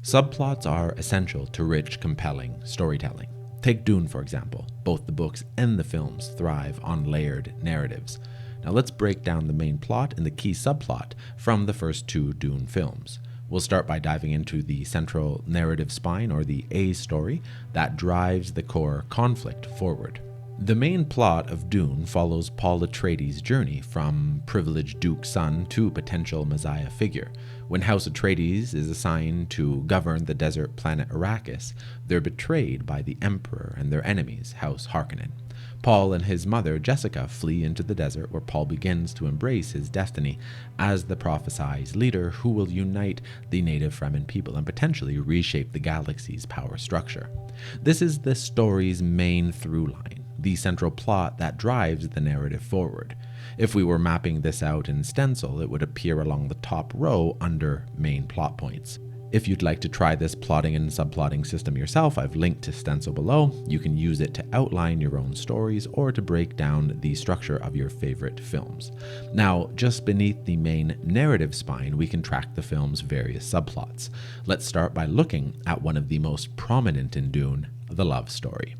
Subplots are essential to rich, compelling storytelling. Take Dune, for example. Both the books and the films thrive on layered narratives. Now let's break down the main plot and the key subplot from the first two Dune films. We'll start by diving into the central narrative spine, or the A story, that drives the core conflict forward. The main plot of Dune follows Paul Atreides' journey from privileged Duke son to potential Messiah figure. When House Atreides is assigned to govern the desert planet Arrakis, they're betrayed by the Emperor and their enemies, House Harkonnen. Paul and his mother, Jessica, flee into the desert, where Paul begins to embrace his destiny as the prophesied leader who will unite the native Fremen people and potentially reshape the galaxy's power structure. This is the story's main through line, the central plot that drives the narrative forward. If we were mapping this out in stencil, it would appear along the top row under main plot points. If you'd like to try this plotting and subplotting system yourself, I've linked to stencil below. You can use it to outline your own stories or to break down the structure of your favorite films. Now, just beneath the main narrative spine, we can track the film's various subplots. Let's start by looking at one of the most prominent in Dune, the love story.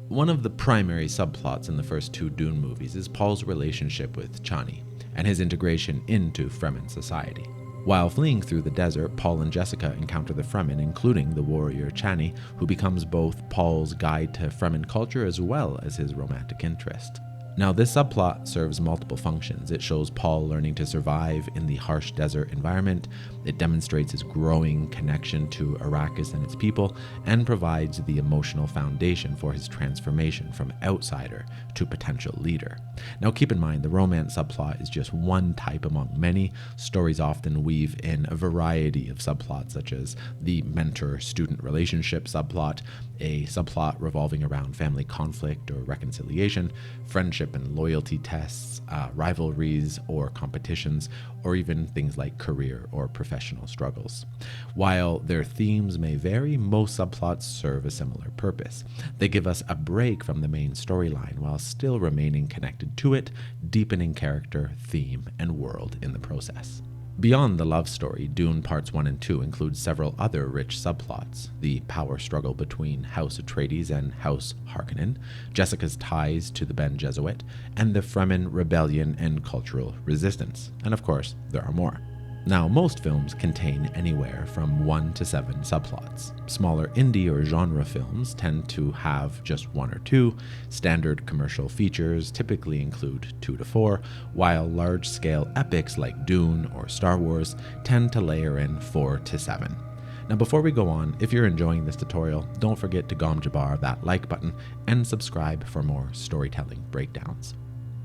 One of the primary subplots in the first two Dune movies is Paul's relationship with Chani and his integration into Fremen society. While fleeing through the desert, Paul and Jessica encounter the Fremen, including the warrior Chani, who becomes both Paul's guide to Fremen culture as well as his romantic interest. Now, this subplot serves multiple functions. It shows Paul learning to survive in the harsh desert environment, it demonstrates his growing connection to Arrakis and its people, and provides the emotional foundation for his transformation from outsider to potential leader. Now, keep in mind, the romance subplot is just one type among many. Stories often weave in a variety of subplots, such as the mentor-student relationship subplot, a subplot revolving around family conflict or reconciliation, friendship and loyalty tests, rivalries or competitions, or even things like career or professional struggles. While their themes may vary, most subplots serve a similar purpose. They give us a break from the main storyline while still remaining connected to it, deepening character, theme, and world in the process. Beyond the love story, Dune Parts 1 and 2 includes several other rich subplots: the power struggle between House Atreides and House Harkonnen, Jessica's ties to the Bene Gesserit, and the Fremen rebellion and cultural resistance. And of course, there are more. Now, most films contain anywhere from 1 to 7 subplots. Smaller indie or genre films tend to have just 1 or 2. Standard commercial features typically include 2 to 4, while large-scale epics like Dune or Star Wars tend to layer in 4 to 7. Now, before we go on, if you're enjoying this tutorial, don't forget to gom jabar that like button and subscribe for more storytelling breakdowns.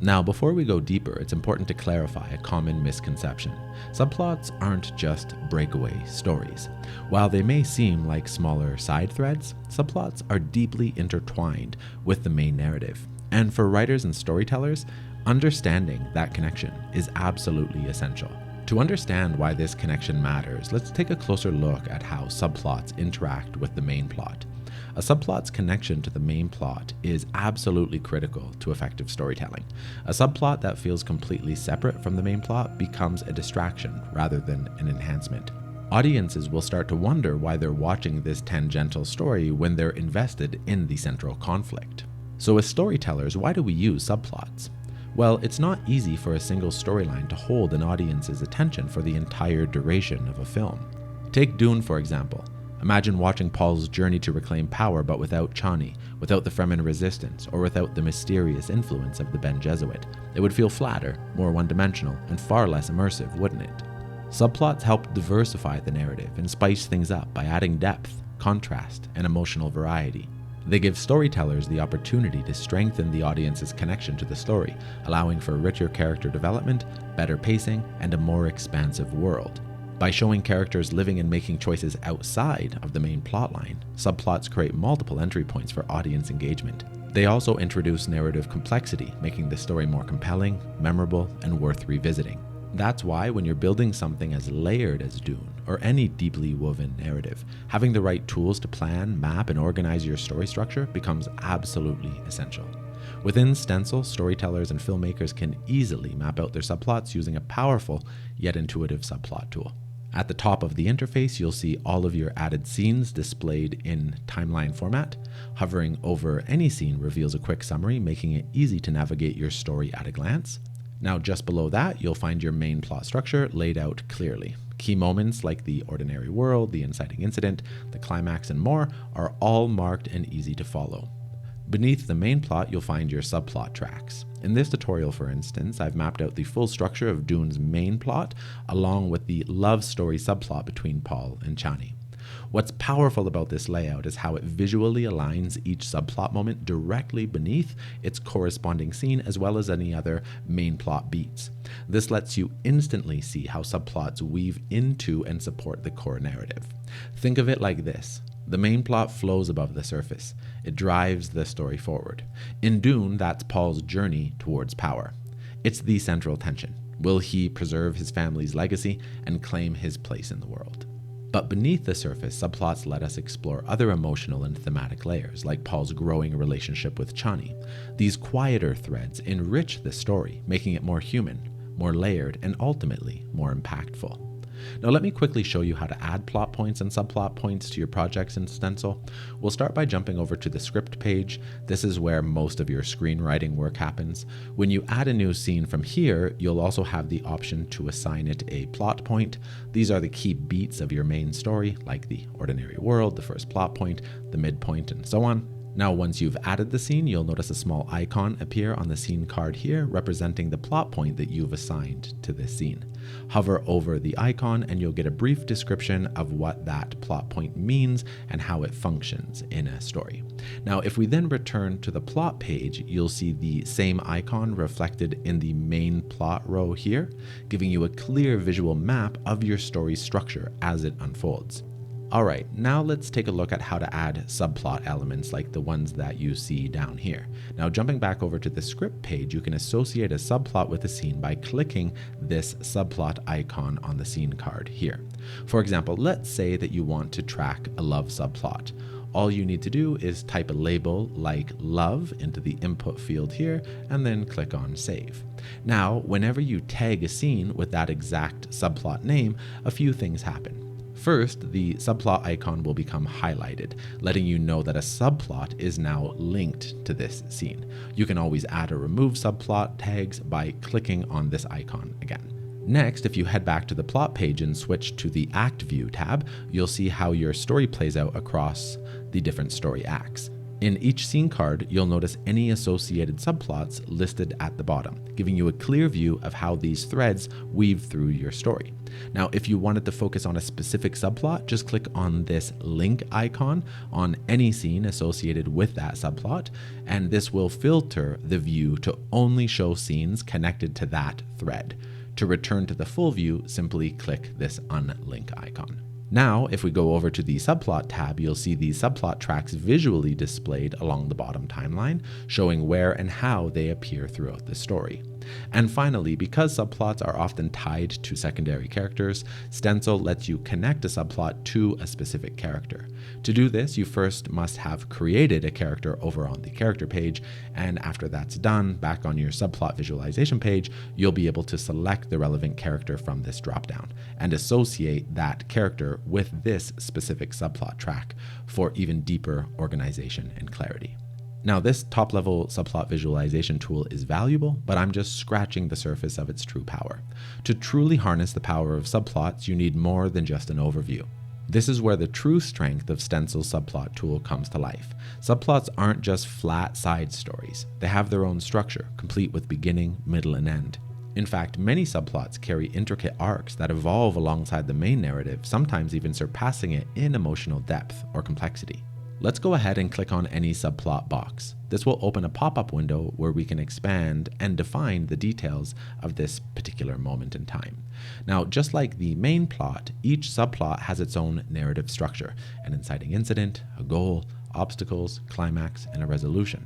Now, before we go deeper, it's important to clarify a common misconception. Subplots aren't just breakaway stories. While they may seem like smaller side threads, subplots are deeply intertwined with the main narrative. And for writers and storytellers, understanding that connection is absolutely essential. To understand why this connection matters, let's take a closer look at how subplots interact with the main plot. A subplot's connection to the main plot is absolutely critical to effective storytelling. A subplot that feels completely separate from the main plot becomes a distraction rather than an enhancement. Audiences will start to wonder why they're watching this tangential story when they're invested in the central conflict. So as storytellers, why do we use subplots? Well, it's not easy for a single storyline to hold an audience's attention for the entire duration of a film. Take Dune, for example. Imagine watching Paul's journey to reclaim power, but without Chani, without the Fremen resistance, or without the mysterious influence of the Bene Gesserit. It would feel flatter, more one-dimensional, and far less immersive, wouldn't it? Subplots help diversify the narrative and spice things up by adding depth, contrast, and emotional variety. They give storytellers the opportunity to strengthen the audience's connection to the story, allowing for richer character development, better pacing, and a more expansive world. By showing characters living and making choices outside of the main plotline, subplots create multiple entry points for audience engagement. They also introduce narrative complexity, making the story more compelling, memorable, and worth revisiting. That's why when you're building something as layered as Dune, or any deeply woven narrative, having the right tools to plan, map, and organize your story structure becomes absolutely essential. Within Stencil, storytellers and filmmakers can easily map out their subplots using a powerful yet intuitive subplot tool. At the top of the interface, you'll see all of your added scenes displayed in timeline format. Hovering over any scene reveals a quick summary, making it easy to navigate your story at a glance. Now, just below that, you'll find your main plot structure laid out clearly. Key moments like the ordinary world, the inciting incident, the climax, and more are all marked and easy to follow. Beneath the main plot, you'll find your subplot tracks. In this tutorial, for instance, I've mapped out the full structure of Dune's main plot, along with the love story subplot between Paul and Chani. What's powerful about this layout is how it visually aligns each subplot moment directly beneath its corresponding scene, as well as any other main plot beats. This lets you instantly see how subplots weave into and support the core narrative. Think of it like this. The main plot flows above the surface. It drives the story forward. In Dune, that's Paul's journey towards power. It's the central tension. Will he preserve his family's legacy and claim his place in the world? But beneath the surface, subplots let us explore other emotional and thematic layers, like Paul's growing relationship with Chani. These quieter threads enrich the story, making it more human, more layered, and ultimately more impactful. Now let me quickly show you how to add plot points and subplot points to your projects in Stencil. We'll start by jumping over to the script page. This is where most of your screenwriting work happens. When you add a new scene from here, you'll also have the option to assign it a plot point. These are the key beats of your main story, like the ordinary world, the first plot point, the midpoint, and so on. Now, once you've added the scene, you'll notice a small icon appear on the scene card here, representing the plot point that you've assigned to this scene. Hover over the icon and you'll get a brief description of what that plot point means and how it functions in a story. Now, if we then return to the plot page, you'll see the same icon reflected in the main plot row here, giving you a clear visual map of your story's structure as it unfolds. Alright, now let's take a look at how to add subplot elements like the ones that you see down here. Now, jumping back over to the script page, you can associate a subplot with a scene by clicking this subplot icon on the scene card here. For example, let's say that you want to track a love subplot. All you need to do is type a label like love into the input field here and then click on save. Now, whenever you tag a scene with that exact subplot name, a few things happen. First, the subplot icon will become highlighted, letting you know that a subplot is now linked to this scene. You can always add or remove subplot tags by clicking on this icon again. Next, if you head back to the plot page and switch to the Act View tab, you'll see how your story plays out across the different story acts. In each scene card, you'll notice any associated subplots listed at the bottom, giving you a clear view of how these threads weave through your story. Now, if you wanted to focus on a specific subplot, just click on this link icon on any scene associated with that subplot, and this will filter the view to only show scenes connected to that thread. To return to the full view, simply click this unlink icon. Now, if we go over to the subplot tab, you'll see the subplot tracks visually displayed along the bottom timeline, showing where and how they appear throughout the story. And finally, because subplots are often tied to secondary characters, Stencil lets you connect a subplot to a specific character. To do this, you first must have created a character over on the character page, and after that's done, back on your subplot visualization page, you'll be able to select the relevant character from this dropdown and associate that character with this specific subplot track for even deeper organization and clarity. Now, this top-level subplot visualization tool is valuable, but I'm just scratching the surface of its true power. To truly harness the power of subplots, you need more than just an overview. This is where the true strength of Stencil's subplot tool comes to life. Subplots aren't just flat side stories. They have their own structure, complete with beginning, middle, and end. In fact, many subplots carry intricate arcs that evolve alongside the main narrative, sometimes even surpassing it in emotional depth or complexity. Let's go ahead and click on any subplot box. This will open a pop-up window where we can expand and define the details of this particular moment in time. Now, just like the main plot, each subplot has its own narrative structure, an inciting incident, a goal, obstacles, climax, and a resolution.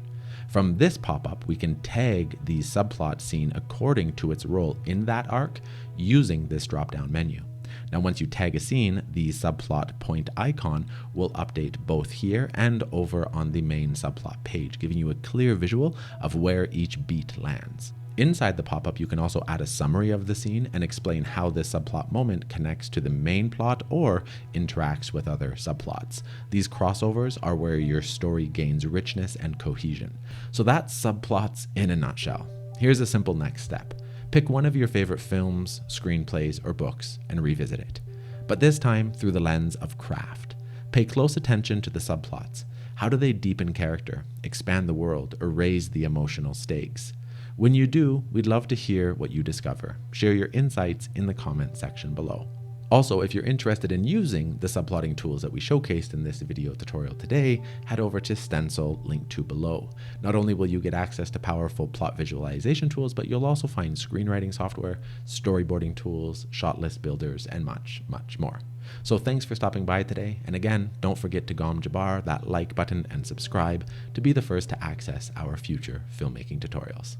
From this pop-up, we can tag the subplot scene according to its role in that arc using this drop-down menu. Now, once you tag a scene, the subplot point icon will update both here and over on the main subplot page, giving you a clear visual of where each beat lands. Inside the pop-up, you can also add a summary of the scene and explain how this subplot moment connects to the main plot or interacts with other subplots. These crossovers are where your story gains richness and cohesion. So that's subplots in a nutshell. Here's a simple next step. Pick one of your favorite films, screenplays, or books and revisit it. But this time through the lens of craft. Pay close attention to the subplots. How do they deepen character, expand the world, or raise the emotional stakes? When you do, we'd love to hear what you discover. Share your insights in the comment section below. Also, if you're interested in using the subplotting tools that we showcased in this video tutorial today, head over to Stencil, linked to below. Not only will you get access to powerful plot visualization tools, but you'll also find screenwriting software, storyboarding tools, shot list builders, and much, much more. So thanks for stopping by today, and again, don't forget to gom jabar that like button and subscribe to be the first to access our future filmmaking tutorials.